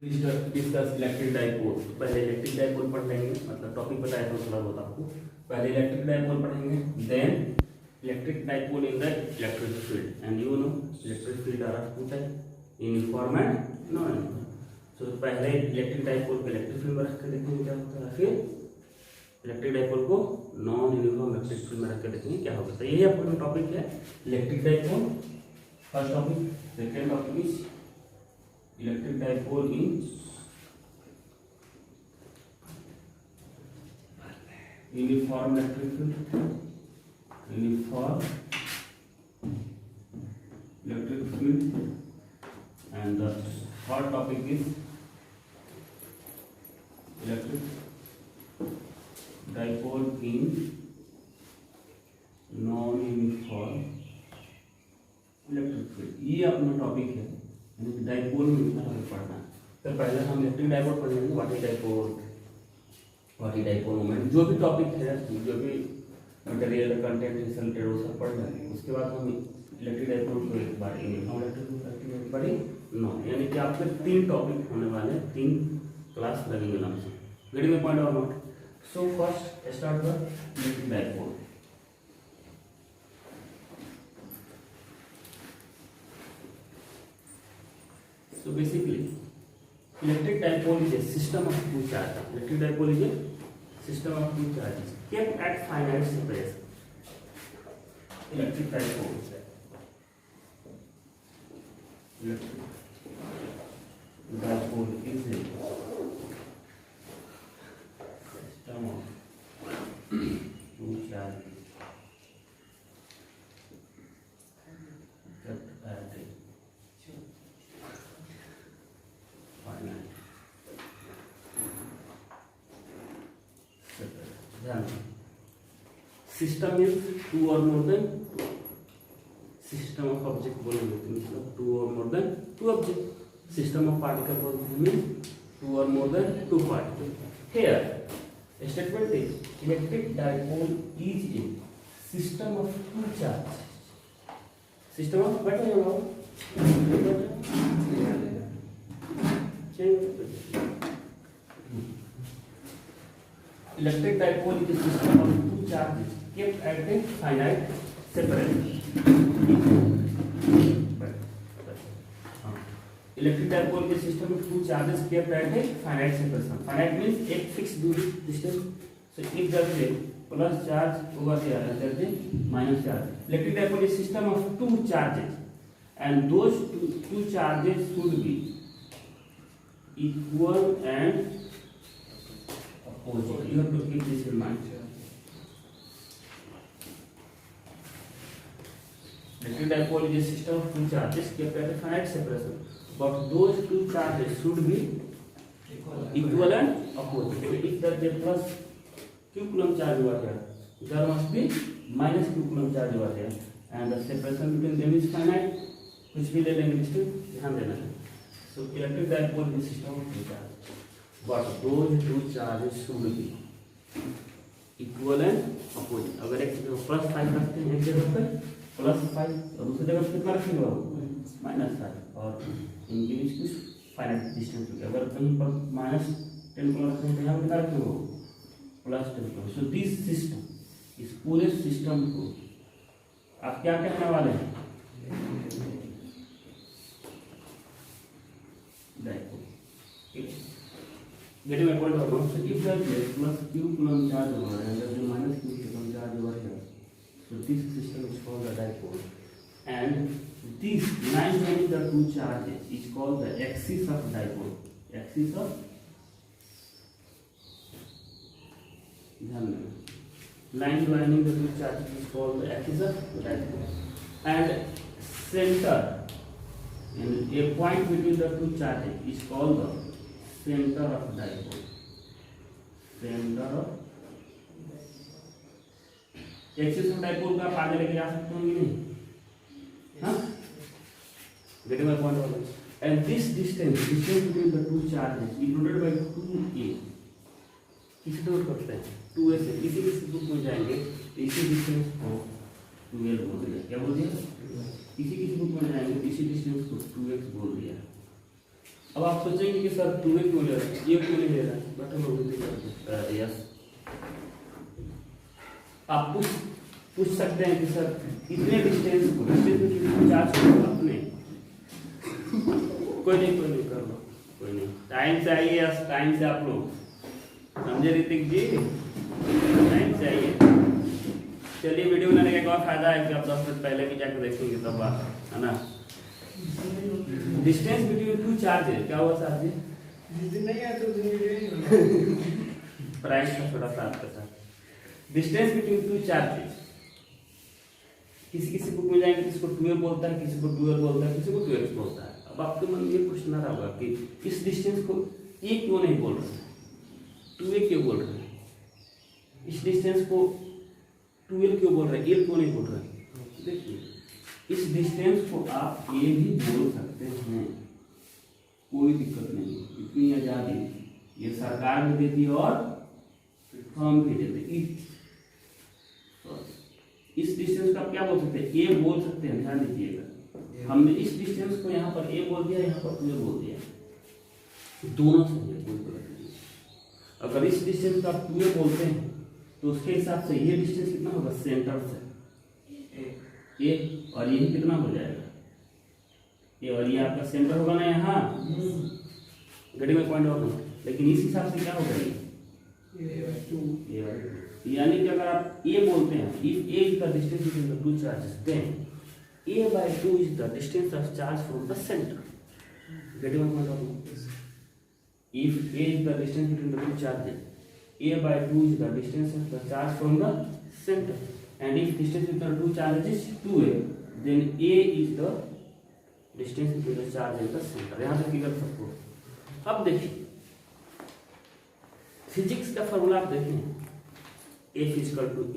Discuss electric dipole. पहले electric dipole पढ़ लेंगे, मतलब टॉपिक बताया था थोड़ा बहुत आपको। पहले इलेक्ट्रिक डाइपोल पढ़ेंगे, then electric dipole in the electric field, and you know electric field are of two type, uniform and non uniform. So पहले इलेक्ट्रिक डाइपोल को इलेक्ट्रिक फील्ड में रख कर देखेंगे क्या होता है, फिर इलेक्ट्रिक डाइपोल को नॉन यूनिफॉर्म इलेक्ट्रिक फील्ड में रख कर देखेंगे क्या होगा। तो यही आपका टॉपिक है electric dipole. First topic. Second topic is electric dipole in uniform electric field, uniform electric field, and the third topic is electric dipole in non-uniform electric field। ये अपना टॉपिक है, यानी कि डाइपोल में इतना हमें पढ़ना है। तो पहले हम इलेक्ट्रिक डाइपोल पढ़ लेंगे, what is dipole, what is dipole moment, जो भी टॉपिक है, जो भी मटेरियल कंटेंट से रिलेटेड वो सब पढ़ लेंगे। उसके बाद हम इलेक्ट्रिक डाइपोल को एक बार यूनिफॉर्म इलेक्ट्रिक बारी नो, यानी कि आपके 3 टॉपिक होने वाले, 3 क्लास लगेंगे लमसम। गेटिंग माय पॉइंट और not? So first start the electric dipole. So basically, electric dipole is a system of two charges. Electric dipole is a system of two charges kept at finite separation. Electric dipole is a system of two charges kept at a system means 2 और more than 2। System of object बोलेंगे तो मतलब 2 और more than 2 object. System of particle बोलते हैं means 2 और more than 2 particle. Here statement is electric dipole is a system of 2 charge. System of बैठो जाओ electric dipole is a system of 2 charges kept at a finite separation. Electric dipole is a system of 2 charges kept at a finite separation. Finite means एक fixed दूरी distance. So if there is a plus charge over here and there is a minus charge. Electric dipole is a system of 2 charges, and those two charges should be equal and opposite. You have to keep this in mind. Electric dipole is a system of 2 charges kept at a finite separation, but those 2 charges should be equal and opposite. If there is a plus q coulomb charge over here, there must be minus q coulomb charge over here, and the separation between them is finite. कुछ भी ले लेंगे इसमें ध्यान देना है। So electric dipole is a system of 2 charges, but those 2 charges should be equal and opposite. अगर एक जगह प्लस 5 रखते हैं, एक जगह पर प्लस 5 और दूसरी जगह पर कितना रखेंगे माइनस 5, और इनके बीच कुछ फाइनाइट डिस्टेंस होगा। अगर कहीं पर माइनस 10 को रखेंगे तो यहाँ कितना रखेंगे प्लस 10। सो दिस सिस्टम, इस पूरे सिस्टम को आप क्या कहने वाले हैं, dipole. Getting my point or not? So if there is plus q coulomb charge over and there is minus q coulomb charge over here, so this system is called a dipole, and this line joining the 2 charges is called the axis of dipole. Axis of line joining the 2 charges is called the axis of dipole, and center, and a point between the 2 charges is called the center of dipole. Center of axis of dipole का आप आगे लेके जा सकते हो कि नहीं? हाँ? Getting my point over? And this distance between the 2 charges is denoted by 2a. किसे डिनोट करते हैं? 2a से। इसी बुक में जाएंगे, इसी डिस्टेंस को 2l बोल दिया। क्या बोल दिया? इसी बुक में जाएंगे, इसी डिस्टेंस को 2x बोल दिया। अब आप सोचेंगे कि सर टू क्यों ले रहा है, ये क्यों नहीं ले रहा है, बट हम यस आप पूछ सकते हैं कि सर इतने डिस्टेंस को चार्ज अपने कोई नहीं कर लो, कोई नहीं, टाइम से आइए, टाइम से आप लोग समझे ऋतिक जी, टाइम से आइए। चलिए वीडियो बनाने का एक और फायदा है कि आप 10 मिनट पहले भी जाकर देखेंगे तब बात है ना। डिस्टेंस बिटवीन टू चार्जेस क्या हुआ सर जी, नहीं है तो प्राइस का थोड़ा सा आपके साथ। डिस्टेंस बिटवीन टू चार्जेस किसी बुक में जाएंगे, किसी को 12 बोलता है, किसी को 12 बोलता है, किसी को 12 बोलता है। अब आपके मन में ये क्वेश्चन आ रहा होगा कि इस डिस्टेंस को ए क्यों नहीं बोल रहे, 2a क्यों बोल रहे हैं, इस डिस्टेंस को 12 क्यों बोल रहे हैं, एल क्यों नहीं बोल रहे हैं। देखिए इस डिस्टेंस को आप ए भी बोल सकते हैं, कोई दिक्कत नहीं, इतनी आजादी ये सरकार भी देती है और हम भी देते हैं। इस डिस्टेंस को आप क्या बोल सकते हैं, ए बोल सकते हैं, ध्यान दीजिएगा। हमने इस डिस्टेंस को यहाँ पर ए बोल दिया, यहाँ पर 2a बोल दिया, दोनों सही है, कोई गलत नहीं। अगर इस डिस्टेंस को आप 2a बोलते हैं तो उसके हिसाब से ये डिस्टेंस कितना होगा, सेंटर से ए, और ये कितना हो जाएगा ए, और ये आपका सेंटर होगा ना यहाँ घड़ी में पॉइंट और, लेकिन इस हिसाब से क्या होगा ये, यानी कि अगर आप ए बोलते हैं, if A is the distance between the two charges then a/2 is the distance of charge from the center. Getting my point of view? If a is the distance between the two charges, a/2 is the distance of the charge from the center. And if distance between the two charges is 2a, then a is the distance between the charge and the center. यहाँ तक clear सबको। अब देखिए physics का formula आप देखें, F is equal to ma,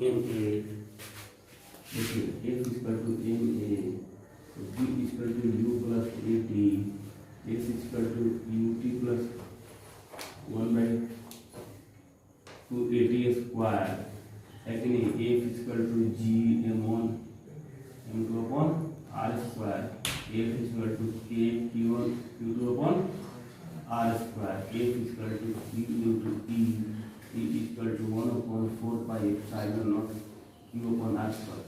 देखिए F is equal to ma, B is equal to u plus at, S is equal to ut plus 1/2 at square, है कि नहीं। F is equal to g m1 m2 upon r square, F is equal to k q1 q2 upon r square, F is equal to q into e is equal to 1 upon 4 pi epsilon naught q upon r square।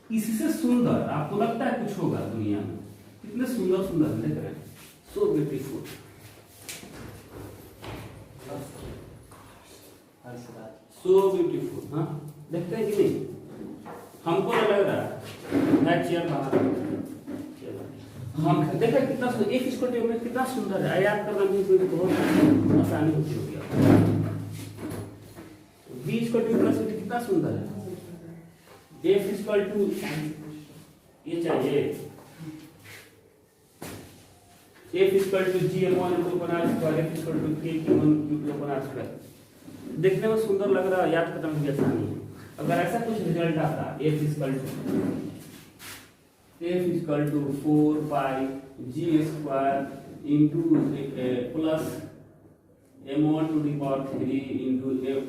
इससे सुंदर आपको लगता है कुछ होगा दुनिया में, कितने सुंदर सुंदर देख रहे हैं, सो ब्यूटीफुल, सो ब्यूटीफुल। हाँ देखते हैं कि नहीं, हमको लग रहा है चेयर बाहर, हम देखा कितना एक इसको टेबल में कितना सुंदर है, याद करना भी बहुत आसानी होती होगी। बी इसको टेबल कितना सुंदर है, F is equal to ये चाहिए, F is equal to g m1 upon r square, F is equal to k q1 q2 upon r square। देखने में सुंदर लग रहा है, याद करना भी आसानी है। अगर ऐसा कुछ रिजल्ट आता, F is equal to 4 pi g square into plus m1 to the power 3 into f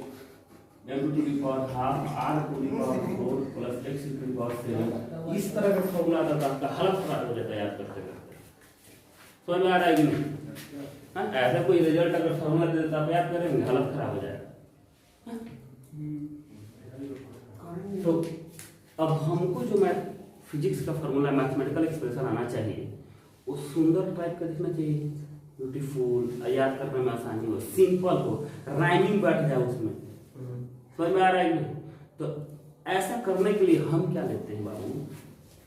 m2 to the power half r to the power 4 plus x to the power 7, इस तरह का फॉर्मूला आता है, आपका हालत खराब हो जाता है याद करते करते। समझ में आ रहा है कि नहीं? हाँ ऐसा कोई रिजल्ट अगर फॉर्मूला दे देता आप याद करेंगे, हालत खराब हो जाएगा। तो अब हमको जो फिजिक्स का फॉर्मूला, मैथमेटिकल एक्सप्रेशन आना चाहिए, वो सुंदर टाइप का दिखना चाहिए, ब्यूटीफुल, याद करने में आसानी हो, सिंपल हो, राइमिंग बैठ जाए उसमें। समझ में आ रहा है? तो ऐसा करने के लिए हम क्या लेते हैं बाबू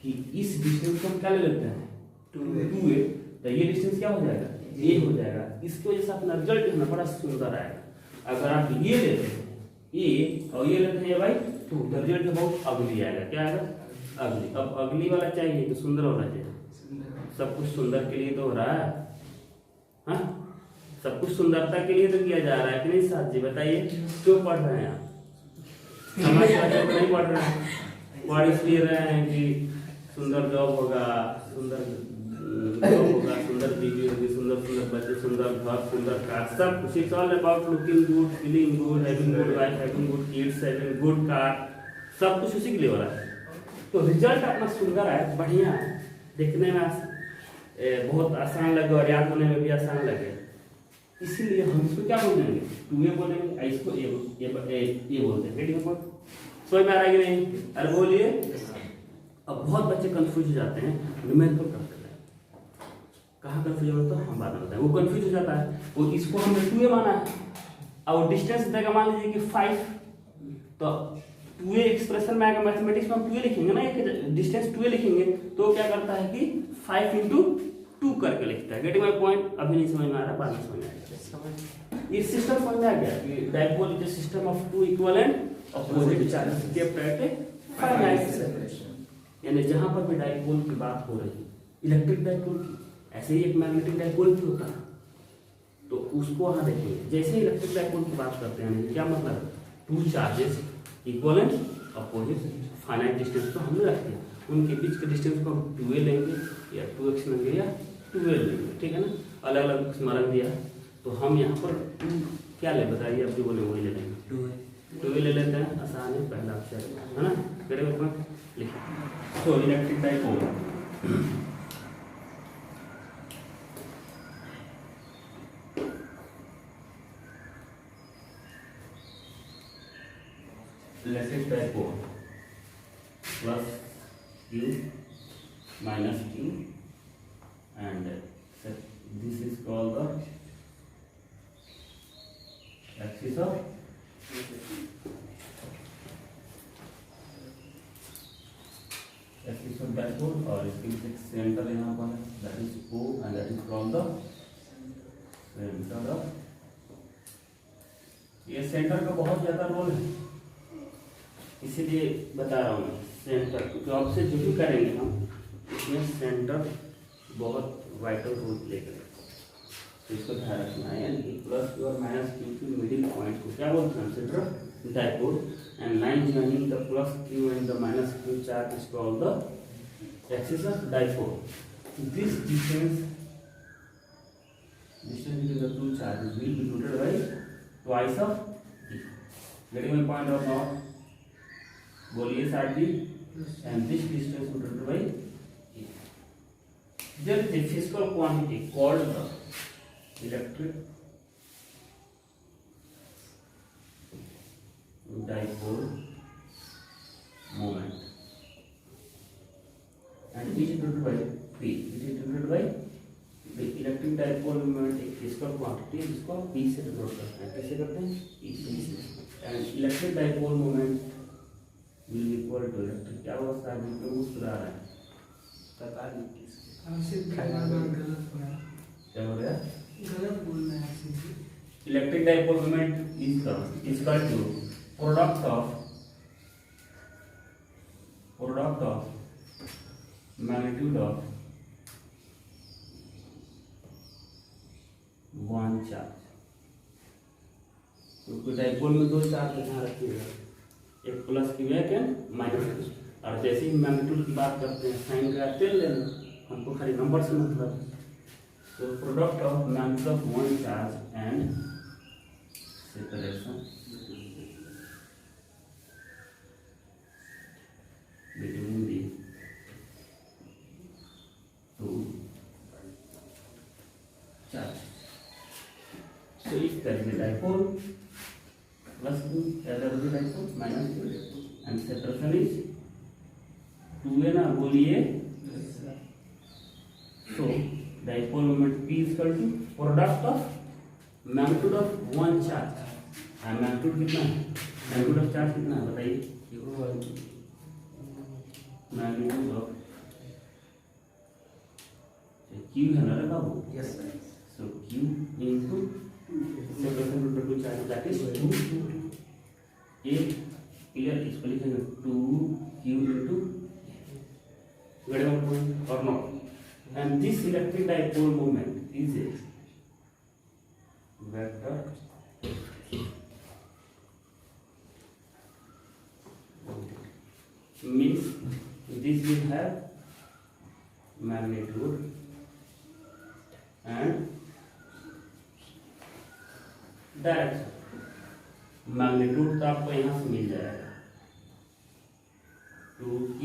कि इस डिस्टेंस को हम क्या ले लेते हैं 2a, तो ये डिस्टेंस क्या हो जाएगा a हो जाएगा। इसकी वजह से अपना रिजल्ट है ना बड़ा सुंदर आएगा। अगर आप ये लेते हैं a और ये लेते हैं भाई, तो रिजल्ट बहुत अगली आएगा। क्या आएगा? अगली। अब अगली वाला चाहिए तो सुंदर होना चाहिए, सब कुछ सुंदर के लिए तो हो रहा है, हाँ सब कुछ सुंदरता के लिए तो किया जा रहा है कि नहीं साथ जी? बताइए क्यों पढ़ रहे हैं आप? समाज नहीं पढ़ रहे हैं, पढ़ इसलिए रहे हैं कि सुंदर जॉब होगा, सुंदर जॉब होगा, सुंदर बीवी होगी, सुंदर सुंदर बच्चे, सुंदर घर, सुंदर कार, सब कुछ। It's all about looking good, feeling good, having good wife, having good kids, having good car, सब कुछ उसी के लिए हो रहा है। तो रिजल्ट अपना सुंदर है, बढ़िया है, देखने में बहुत आसान लगे और याद होने में भी आसान लगे, इसीलिए हम इसको क्या बोल देंगे, 2a बोलेंगे, इसको ए बोल देंगे। ठीक है, समझ में आ रहा है कि नहीं? अरे बोलिए। अब बहुत बच्चे कंफ्यूज हो जाते हैं न्यूमेरिकल करते हैं, कहाँ कंफ्यूज होता है हम बाद में बताएं। वो कंफ्यूज हो जाता है, वो इसको हमने 2a माना है और डिस्टेंस देगा मान लीजिए कि 5, तो 2a एक्सप्रेशन में आएगा, मैथमेटिक्स में हम 2a लिखेंगे ना, एक डिस्टेंस 2a लिखेंगे तो क्या करता है कि 5 × 2 करके लिखता है। Getting my point? अभी नहीं समझ में आ रहा, बाद में समझ में आएगा। ये सिस्टम समझ में आ गया कि dipole is a system of 2 equivalent opposite charges kept at a finite separation. यानी जहां पर भी डायपोल की बात हो रही है, इलेक्ट्रिक डायपोल की, ऐसे ही एक मैग्नेटिक डायपोल भी होता है, तो उसको वहां देखेंगे। जैसे इलेक्ट्रिक डायपोल की बात करते हैं, क्या मतलब, 2 charges equivalent opposite finite distance को हमने रख दिया, उनके बीच के डिस्टेंस को हम 2a लेंगे या 2x लेंगे या 2l लेंगे। ठीक है ना, अलग अलग स्मरण दिया, तो हम यहाँ पर 2 क्या ले बताइए, अब जो बोले वही ले लेंगे, 2a ले लेते हैं, आसान है, पहला अक्षर है ना, करेंगे लिखिए। तो electric dipole, electric dipole plus q minus q, and this is called the axis of dipole, और इसके पीछे सेंटर यहाँ पर है, that is O, and that is called the center of, ये सेंटर का बहुत ज्यादा रोल है, इसीलिए बता रहा हूँ सेंटर, क्योंकि आपसे जो भी करेंगे हम इसमें सेंटर बहुत वाइटल रोल प्ले करेगा, तो इसको ध्यान रखना है। यानी कि प्लस और माइनस क्यू की मिडिल पॉइंट को क्या बोलते हैं, centre dipole, and line joining the plus Q and the minus Q charge is called the axis of dipole. This distance between the two charges will be denoted by twice of d. Getting my point or not? बोलिए साथ ही, and this distance will be denoted by e. There is a physical quantity called the electric dipole moment, and it is denoted by p. It is denoted by the electric dipole moment, एक physical quantity है जिसको हम p से denote करते हैं। कैसे करते हैं? p से। and electric dipole moment will be equal to electric, क्या अवस्था है, बिल्कुल मुस्कुरा रहा है, पता नहीं किसके, क्या हो गया, गलत बोल रहा है। Electric dipole moment is equal to product of magnitude of one charge. तो डायपोल में 2 चार्ज ध्यान रखिएगा, एक प्लस की बैक एंड माइनस की, और जैसे ही मैग्नीट्यूड की बात करते हैं साइन का तेल लेना, हमको खाली नंबर से मतलब। तो product of magnitude of one charge and separation between the 2 charge. So if there is a dipole, plus 2, there will be dipole, minus 2, and separation is 2a ना, बोलिए। So dipole moment P is equal to product of magnitude of one charge, and magnitude कितना है, magnitude of charge कितना है बताइए, magnitude of Q है ना बाबू, yes sir, so Q into separation between two charges, that is 2 a, clear, इसको लिखेंगे 2q into, get my point or not? And this electric dipole moment is a vector means this will have magnitude and direction. Magnitude तो आपको यहाँ से मिल जाएगा 2q,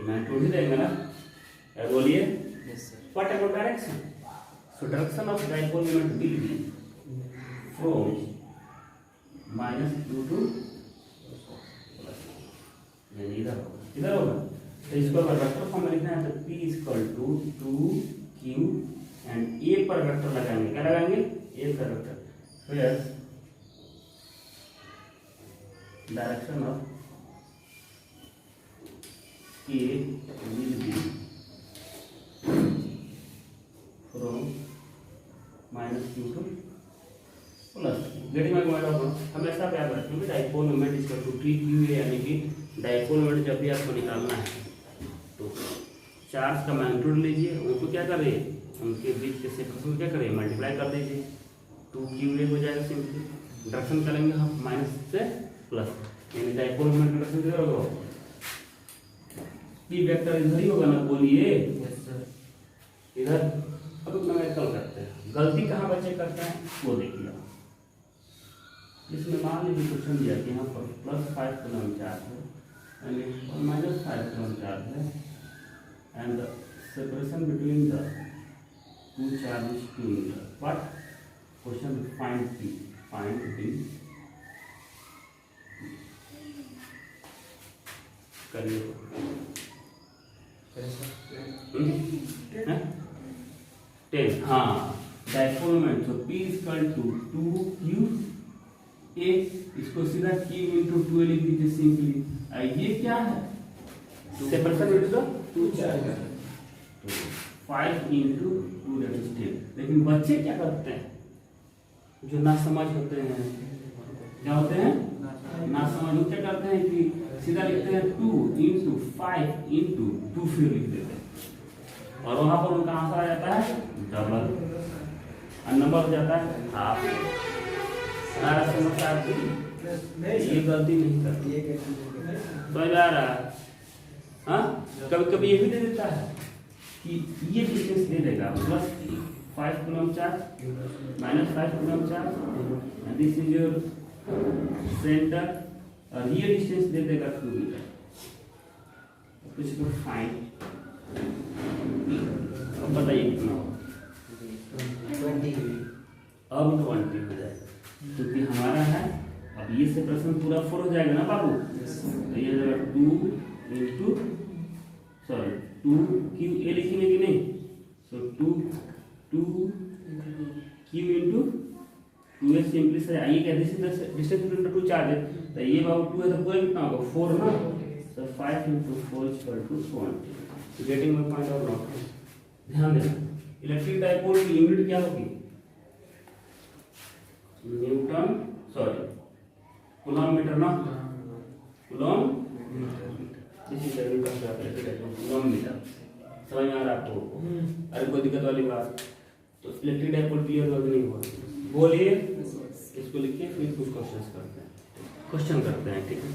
magnitude ही देंगे ना, क्या बोलिए, Yes, sir. What about direction? So direction of dipole moment will be from minus q to plus, यानी इधर होगा तो इसको अगर वेक्टर फॉर्म में लिखना है तो p equal to 2q and a पर वेक्टर लगाएंगे, क्या लगाएंगे, a पर वेक्टर, फिर direction of k will be from minus q to plus. Getting my point of view, हमेशा पे आप रखेंगे dipole moment equal to T Q A, यानी कि डाइपोल मोमेंट जब भी आपको निकालना है तो चार्ज का मैग्नीट्यूड लीजिए, उनको क्या कर रहे हैं, उनके बीच के सेक्शन को क्या करें, मल्टीप्लाई कर दीजिए, 2qa हो जाएगा सिंपली। डायरेक्शन करेंगे हम माइनस से प्लस, यानी डाइपोल मोमेंट का डायरेक्शन किधर होगा, पी वेक्टर इधर ही होगा ना, बोलिए। Yes, sir. इधर अब न्यूमेरिकल करते हैं, गलती कहाँ बच्चे करते हैं वो देखिए। इसमें मान लीजिए क्वेश्चन दिया कि यहाँ पर +5 कूलम चार्ज है एंड -5 कूलम चार्ज है and the separation between the two charges 2 metre. What question, find p, find p, करिए। Yes, sir. 10, हाँ, डाइपोल मोमेंट, तो p equal to 2q a, इसको सीधा q इंटू 2a लिख दीजिए simply. ये क्या है, separation between the to charge, 5 into 2 that is 10। लेकिन बच्चे क्या करते हैं, जो ना समझ होते हैं, क्या होते हैं, ना समझ, वो क्या करते हैं कि सीधा लिखते हैं 2 इंटू 5 इंटू 2 फिर लिख देते हैं और वहां पर उनका आंसर आ जाता है डबल और नंबर हो जाता है हाफ। सारा समझ आती, ये गलती नहीं करती, समझ आ रहा है। हाँ, कभी कभी ये भी दे देता है कि ये डिस्टेंस दे देगा +5 coulomb charge -5 coulomb charge, this is your centre, और ये डिस्टेंस दे देगा 2 मीटर। कुछ तो फाइंड, अब बताइए कितना होगा, 20। अब 20 हो जाएगा क्योंकि हमारा है, अब ये सेपरेशन पूरा 4 हो जाएगा ना बाबू, तो ये जगह 2 इंटू 2qa लिखेंगे कि नहीं, सो 2q इंटू 2a सिंपली से आइए क्या, this is the distance between the two charges, तो ये बाबू 2 है तो पूरा कितना होगा 4 ना, so 5 into 4 equal to 20। Getting my point और नॉट, ध्यान देना। इलेक्ट्रिक डाइपोल की यूनिट क्या होगी, न्यूटन, सॉरी कूलम मीटर ना, coulomb, this is the unit of electric dipole, coulomb metre. समझ में आ रहा है आपको? अरे कोई दिक्कत वाली बात, तो इलेक्ट्रिक डाइपोल क्लियर हो नहीं हुआ, बोलिए, इसको लिखिए, फिर कुछ क्वेश्चंस करते हैं, क्वेश्चन करते हैं, ठीक है।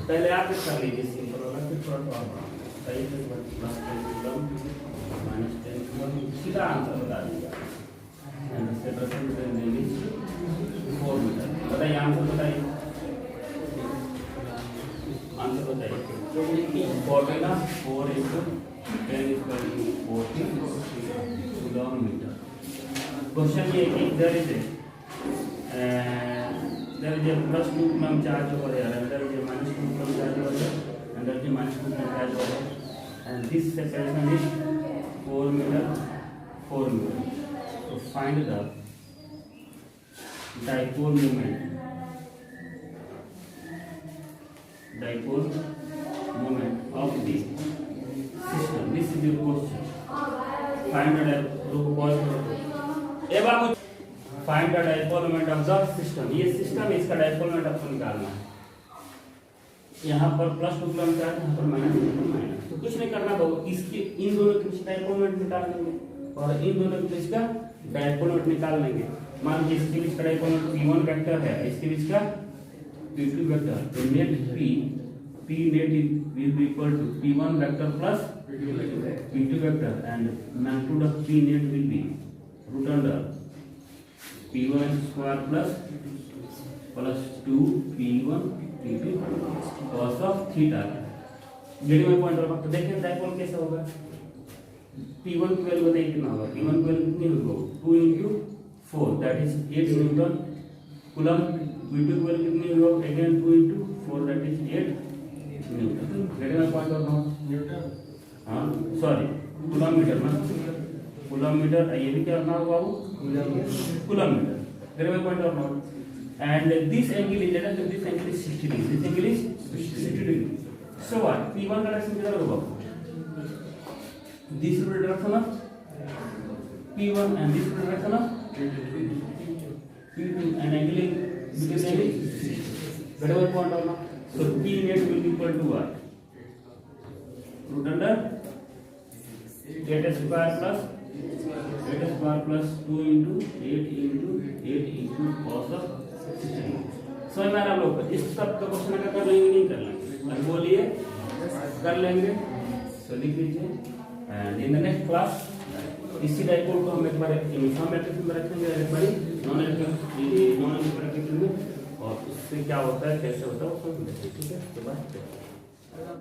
पहले आप इस कर लीजिए सिंपल वाला, फिर थोड़ा सा और सही से -10 सीधा आंसर बता दीजिए। सेपरेशन बिटवीन 4 मीटर, बताइए आंसर, बताइए आंसर, बताइए 40 ना, 4 into 10 equal to 40 kilometre. Question ये कि there is a +2 coulomb charge over here and there is a -2 coulomb charge over here and there is a -2 coulomb charge over here and this separation is 4 meter, 4 meter. So find the dipole moment, dipole moment of the system. This is your question. Find the find the dipole moment of the system. ये system, इसका dipole moment आपको निकालना है। यहाँ पर +2 coulomb charge, यहाँ पर -2 तो कुछ नहीं करना होगा, इसके इन दोनों के बीच डाइपोल मोमेंट निकाल लेंगे और इन दोनों के बीच का डाइपोल मोमेंट निकाल लेंगे। मान लीजिए इसके बीच का डाइपोल मोमेंट P1 वेक्टर है, इसके बीच का P2 वेक्टर, तो net P net will be equal to P1 vector plus P2 vector and magnitude of P net will be root under P1 square plus 2 P1 P2 cos of theta। Getting my point, तो देखिए dipole कैसे होगा, P1 की value बताइए कितना होगा, P1 की value कितनी होगी, 2 into 4 that is 8 Newton coulomb. P2 की वैल्यू कितनी होगी, again 2 into 4 that is 8 Newton. Getting my point और नॉट? न्यूटन, हाँ सॉरी कूलममीटर ना, कूलममीटर, ये भी क्या करना होगा बाबू, कूलममीटर। गेटिंग माय पॉइंट और not? And this angle is, let us say this angle is 60 degree. This angle is 60 degree. So what? P1 direction किधर होगा? This is the direction of P1 and this is the direction of P2. And angle is between angle is 60. Get my point or not? So P net will be equal to what? Root under 8 square plus 2 into 8 into cos of 60. समझ में आ रहा है आप लोग को? इस सब का क्वेश्चन अगर कर लेंगे नहीं कर लेंगे, अगर बोलिए कर लेंगे, तो लिख लीजिए। And in the next class इसी डाइपोल को हम एक बार यूनिफॉर्म मैट्रिक्स में रखेंगे, एक बार नॉन यूनिफॉर्म मैट्रिक्स में, और उससे क्या होता है कैसे होता है उसको देखेंगे। ठीक है, तो बाय।